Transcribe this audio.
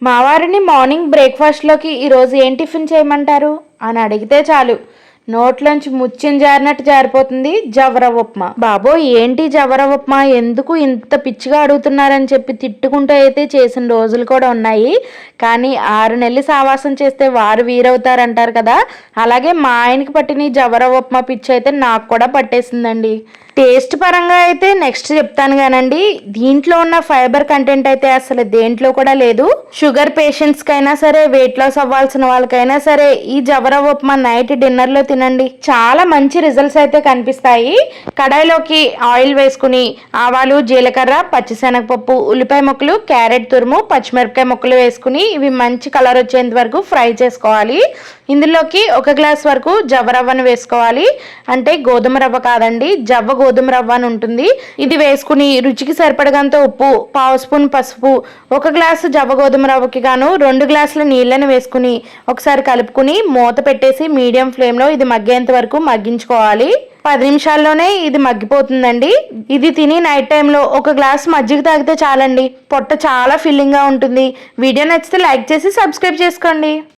మా వారిని మార్నింగ్ బ్రేక్ఫాస్ట్లోకి ఈరోజు ఏం టిఫిన్ చేయమంటారు అని అడిగితే చాలు, నోట్లోంచి ముచ్చిన జారినట్టు జారిపోతుంది జవర ఉప్మా. బాబోయ్ ఏంటి జవర ఉప్మా, ఎందుకు ఇంత పిచ్చిగా అడుగుతున్నారని చెప్పి తిట్టుకుంటూ అయితే చేసిన రోజులు కూడా ఉన్నాయి. కానీ 6 నెలలు సావాసం చేస్తే వారు వీరవుతారంటారు కదా, అలాగే మా ఆయనకి పట్టిన జవర ఉప్మా పిచ్చి అయితే నాకు కూడా పట్టేసిందండి. టేస్ట్ పరంగా అయితే నెక్స్ట్ చెప్తాను కానండి, దీంట్లో ఉన్న ఫైబర్ కంటెంట్ అయితే అసలు దేంట్లో కూడా లేదు. షుగర్ పేషెంట్స్కైనా సరే, వెయిట్ లాస్ అవ్వాల్సిన వాళ్ళకైనా సరే ఈ జవర ఉప్మా నైట్ డిన్నర్లో తినండి, చాలా మంచి రిజల్ట్స్ అయితే కనిపిస్తాయి. కడాయిలోకి ఆయిల్ వేసుకుని ఆవాలు, జీలకర్ర, పచ్చిశనగపప్పు, ఉల్లిపాయ ముక్కలు, క్యారెట్ తురుము, పచ్చిమిరపకాయ ముక్కలు వేసుకుని ఇవి మంచి కలర్ వచ్చేంత వరకు ఫ్రై చేసుకోవాలి. ఇందులోకి 1 గ్లాస్ వరకు జవరవ్వను వేసుకోవాలి. అంటే గోధుమ రవ్వ కాదండి, జవ్వ గోధుమ రవ్వ అని ఉంటుంది. ఇది వేసుకుని రుచికి సరిపడగంత ఉప్పు, 1/2 స్పూన్ పసుపు, 1 గ్లాసు జవ్వ గోధుమ రవ్వకి గాను 2 గ్లాసుల నీళ్ళని వేసుకుని ఒకసారి కలుపుకుని మూత పెట్టేసి మీడియం ఫ్లేమ్లో ఇది మగ్గేంత వరకు మగ్గించుకోవాలి. 10 నిమిషాల్లోనే ఇది మగ్గిపోతుందండి. ఇది తిని నైట్ టైంలో 1 గ్లాస్ మజ్జిగ తాగితే చాలండి, పొట్ట చాలా ఫిల్లింగ్గా ఉంటుంది. వీడియో నచ్చితే లైక్ చేసి సబ్స్క్రైబ్ చేసుకోండి.